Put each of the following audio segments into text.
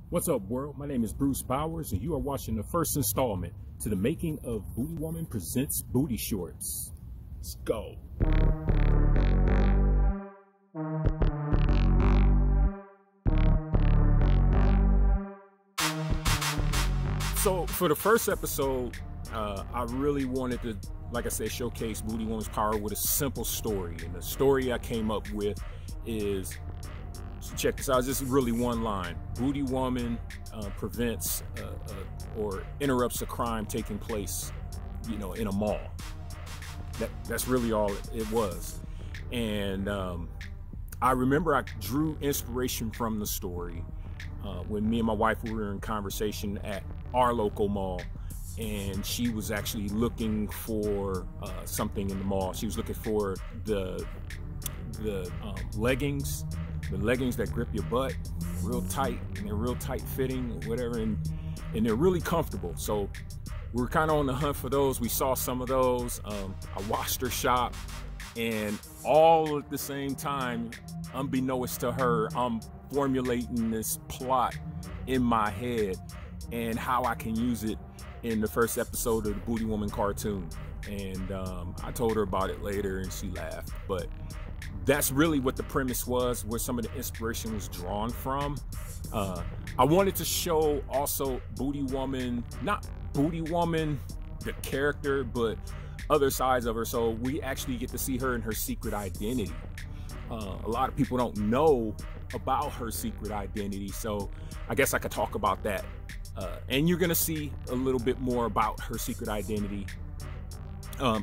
What's up, world? My name is Bruce Bowers, and you are watching the first installment to the making of BootyWoman presents BootyShortz. Let's go. So for the first episode, I really wanted to, like I said, showcase BootyWoman's power with a simple story. And the story I came up with is, check this out, this is really one line. BootyWoman prevents or interrupts a crime taking place, in a mall. That's really all it was. And I remember I drew inspiration from the story when me and my wife were in conversation at our local mall, and she was actually looking for something in the mall. She was looking for the leggings. The leggings that grip your butt real tight, and they're real tight fitting or whatever, and they're really comfortable. So we're kind of on the hunt for those. We saw some of those. I watched her shop, and all at the same time, unbeknownst to her, I'm formulating this plot in my head and how I can use it in the first episode of the BootyWoman cartoon. And I told her about it later, and she laughed. But that's really what the premise was, where some of the inspiration was drawn from. I wanted to show also BootyWoman, not BootyWoman, the character, but other sides of her. So we actually get to see her in her secret identity. A lot of people don't know about her secret identity, so I guess I could talk about that. And you're gonna see a little bit more about her secret identity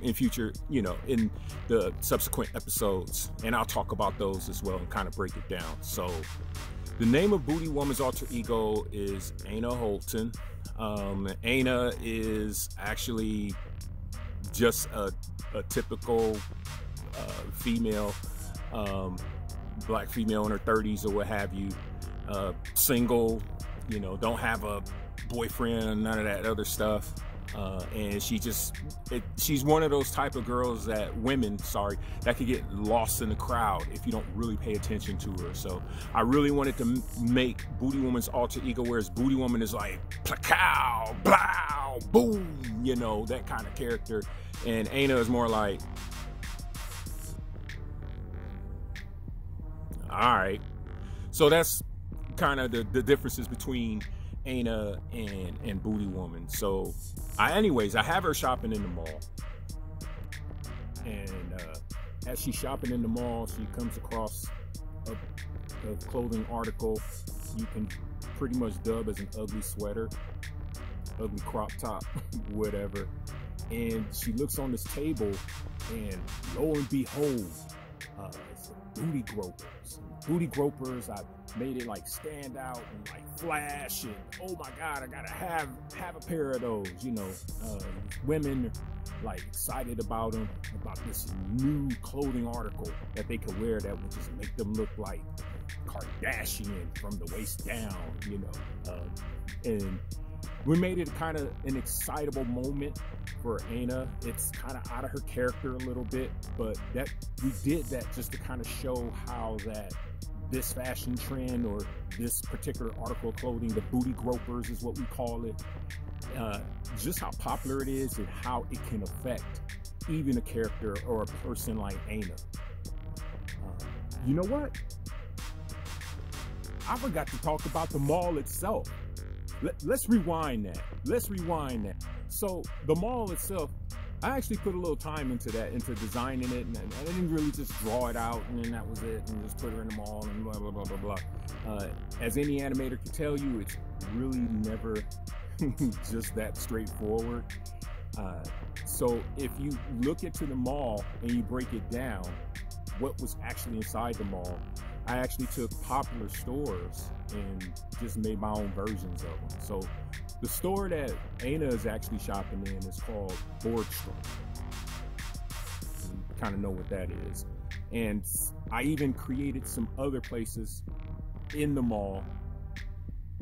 in future, in the subsequent episodes, and I'll talk about those as well and kind of break it down. So the name of BootyWoman's alter ego is Anna Holton. Anna is actually just a typical female, black female in her 30s or what have you, single, don't have a boyfriend, none of that other stuff. And she's one of those type of girls that that could get lost in the crowd if you don't really pay attention to her. So I really wanted to make BootyWoman's alter ego, whereas BootyWoman is like placow, blow, boom, that kind of character. And Anna is more like, all right. So that's kind of the differences between Anna and BootyWoman. So anyways, I have her shopping in the mall, and as she's shopping in the mall, she comes across a clothing article you can pretty much dub as an ugly sweater, ugly crop top, whatever. And she looks on this table, and lo and behold, it's booty gropers. Booty gropers, I made it like stand out and like flash, and oh my god, I gotta have a pair of those. Women like excited about them, about this new clothing article that they could wear that would just make them look like Kardashian from the waist down, and we made it kind of an excitable moment for Anna. It's kind of out of her character a little bit, but we did that just to kind of show how that this fashion trend, or this particular article of clothing, the booty gropers is what we call it, just how popular it is and how it can affect even a character or a person like Anna. You know what? I forgot to talk about the mall itself. Let's rewind that. So the mall itself, I actually put a little time into designing it, and I didn't really just draw it out and then that was it, and just put her in the mall and blah, blah, blah, blah, blah. As any animator can tell you, it's really never just that straightforward. So if you look into the mall and you break it down, what was actually inside the mall, I actually took popular stores and just made my own versions of them. So the store that Anna is actually shopping in is called Shortz. You kind of know what that is. And I even created some other places in the mall,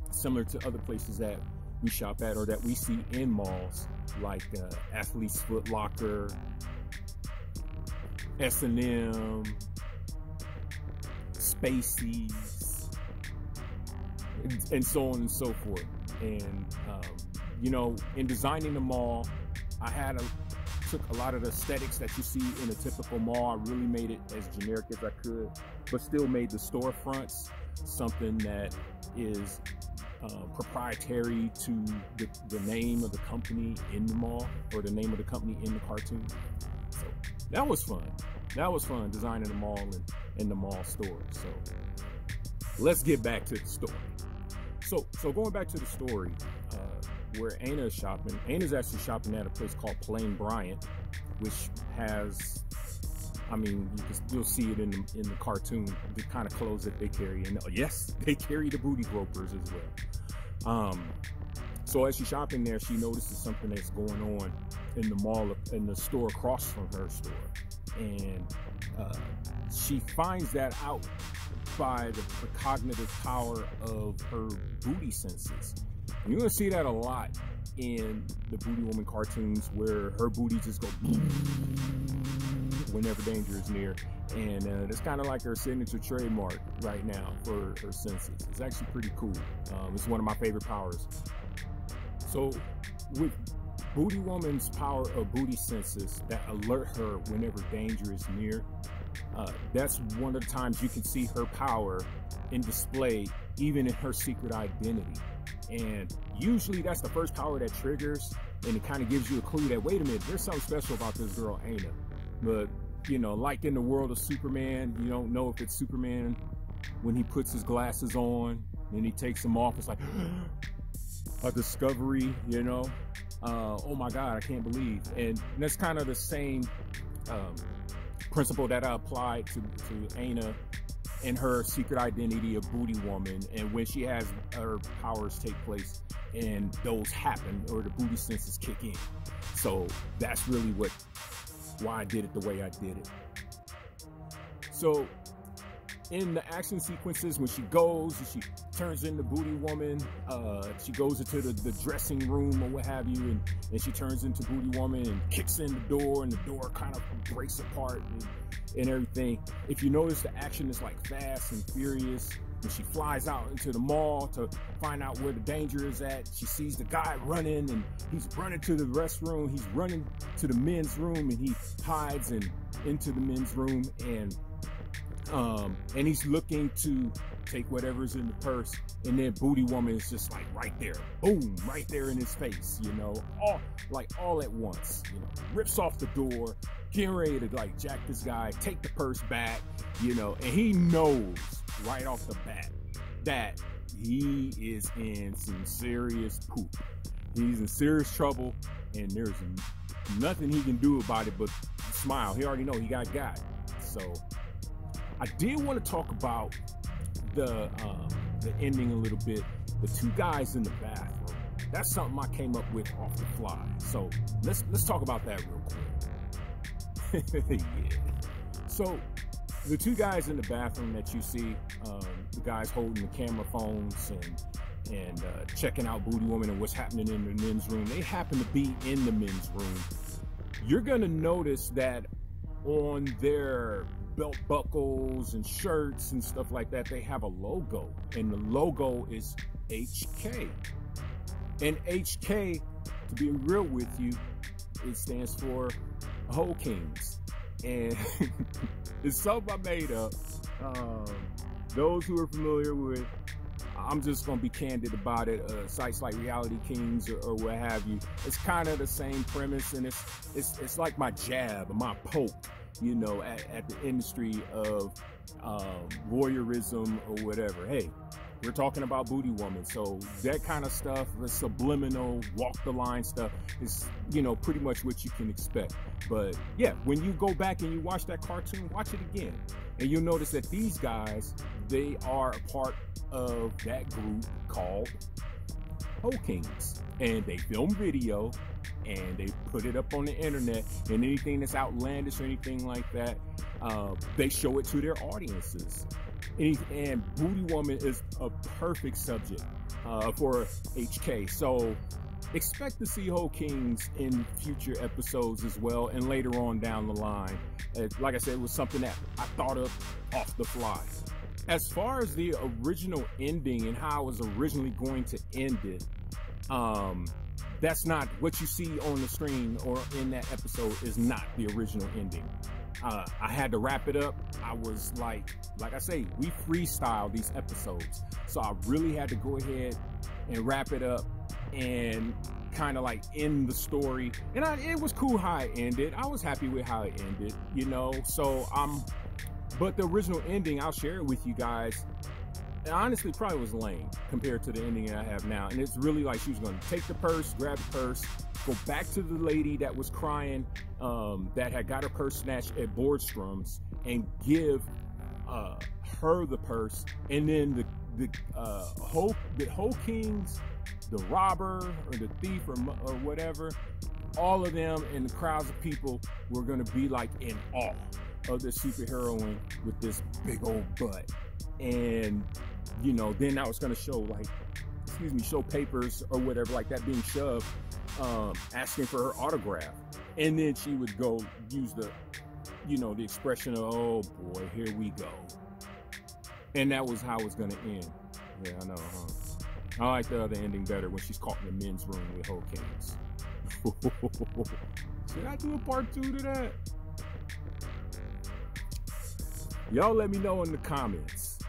similar to other places that we shop at or that we see in malls, like Athlete's Foot Locker, S&M, Spacey's, and so on and so forth. And you know, in designing the mall, I took a lot of the aesthetics that you see in a typical mall. I really made it as generic as I could, but still made the storefronts something that is proprietary to the name of the company in the mall, or the name of the company in the cartoon. So that was fun. That was fun, designing the mall and the mall store. So let's get back to the story. So going back to the story, where Aina is shopping. Aina's actually shopping at a place called Plain Bryant, which has, I mean, you'll see it in the cartoon, the kind of clothes that they carry. And yes, they carry the booty gropers as well. So as she's shopping there, she notices something that's going on in the mall, in the store across from her store. And she finds that out by the cognitive power of her booty senses. And you're going to see that a lot in the BootyWoman cartoons, where her booty just goes whenever danger is near. And it's kind of like her signature trademark right now for her senses. It's actually pretty cool. It's one of my favorite powers. So with BootyWoman's power of booty senses that alert her whenever danger is near, that's one of the times you can see her power in display, even in her secret identity. And usually that's the first power that triggers, and it kind of gives you a clue that, wait a minute, there's something special about this girl, Aina. But, you know, like in the world of Superman, you don't know if it's Superman when he puts his glasses on and he takes them off. It's like a discovery, you know? Oh my God, I can't believe. And that's kind of the same principle that I applied to Aina and her secret identity of BootyWoman, and when she has her powers take place and those happen, or the booty senses kick in. So that's really why I did it the way I did it. So in the action sequences, when she goes and she turns into BootyWoman, she goes into the dressing room or what have you, and she turns into BootyWoman and kicks in the door, and the door kind of breaks apart and everything. If you notice, the action is like fast and furious. When she flies out into the mall to find out where the danger is at, she sees the guy running, and he's running to the restroom. He's running to the men's room, and he hides into the men's room, and he's looking to take whatever's in the purse, and then BootyWoman is just like right there, boom, right there in his face, you know, all at once, you know, rips off the door, getting ready to like jack this guy, take the purse back, you know, and he knows right off the bat that he is in some serious poop. He's in serious trouble, and there's nothing he can do about it but smile. He already know he got. So I did want to talk about the ending a little bit. The two guys in the bathroom. That's something I came up with off the fly. So let's talk about that real quick. Yeah. So the two guys in the bathroom that you see, the guys holding the camera phones and checking out BootyWoman and what's happening in the men's room. They happen to be in the men's room. You're gonna notice that on their belt buckles and shirts and stuff like that, they have a logo, and the logo is HK. And HK, to be real with you, it stands for Ho Kings, and it's something I made up. Those who are familiar with, I'm just gonna be candid about it. Sites like Reality Kings or what have you, it's kind of the same premise, and it's like my jab, my poke, you know, at the industry of voyeurism or whatever. Hey, we're talking about BootyWoman, so that kind of stuff, the subliminal, walk the line stuff, is, you know, pretty much what you can expect. But yeah, when you go back and you watch that cartoon, watch it again, and you'll notice that these guys, they are a part of that group called Ho Kings, and they film video and they put it up on the internet, and anything that's outlandish or anything like that, they show it to their audiences. And BootyWoman is a perfect subject for HK. So expect to see Ho Kings in future episodes as well, and later on down the line. Like I said, it was something that I thought of off the fly. As far as the original ending and how I was originally going to end it, that's not what you see on the screen or in that episode is not the original ending. I had to wrap it up. I was like I say, we freestyle these episodes. So I really had to go ahead and wrap it up and kind of like end the story. And it was cool how it ended. I was happy with how it ended, you know? So but the original ending, I'll share it with you guys. And honestly, probably was lame compared to the ending that I have now. And it's really like she was going to take the purse, grab the purse, go back to the lady that was crying, that had got her purse snatched at Bordstrom's, and give her the purse. And then the whole Kings, the robber or the thief or whatever, all of them and the crowds of people were going to be like in awe of this superheroine with this big old butt. And you know, then I was going to show like, show papers or whatever like that being shoved, asking for her autograph. And then she would go use the, you know, the expression of, oh boy, here we go. And that was how it was going to end. Yeah, I know, huh? I like the other ending better, when she's caught in the men's room with Whole Kings. Should I do a part 2 to that? Y'all let me know in the comments.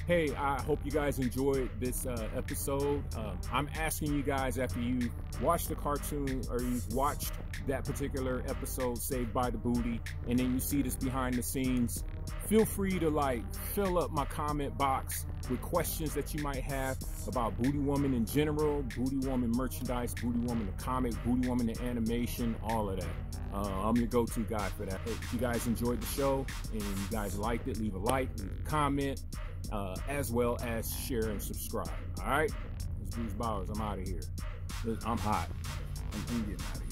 Hey, I hope you guys enjoyed this episode. I'm asking you guys, after you watch the cartoon or you've watched that particular episode, Saved by the Booty, and then you see this behind the scenes, feel free to like fill up my comment box with questions that you might have about BootyWoman in general, BootyWoman merchandise, BootyWoman the comic, BootyWoman the animation, all of that. I'm your go-to guy for that. Hey, if you guys enjoyed the show and you guys liked it, leave a like, leave a comment, as well as share and subscribe. All right, it's Bruce Bowers. I'm out of here. I'm hot. I'm getting out of here.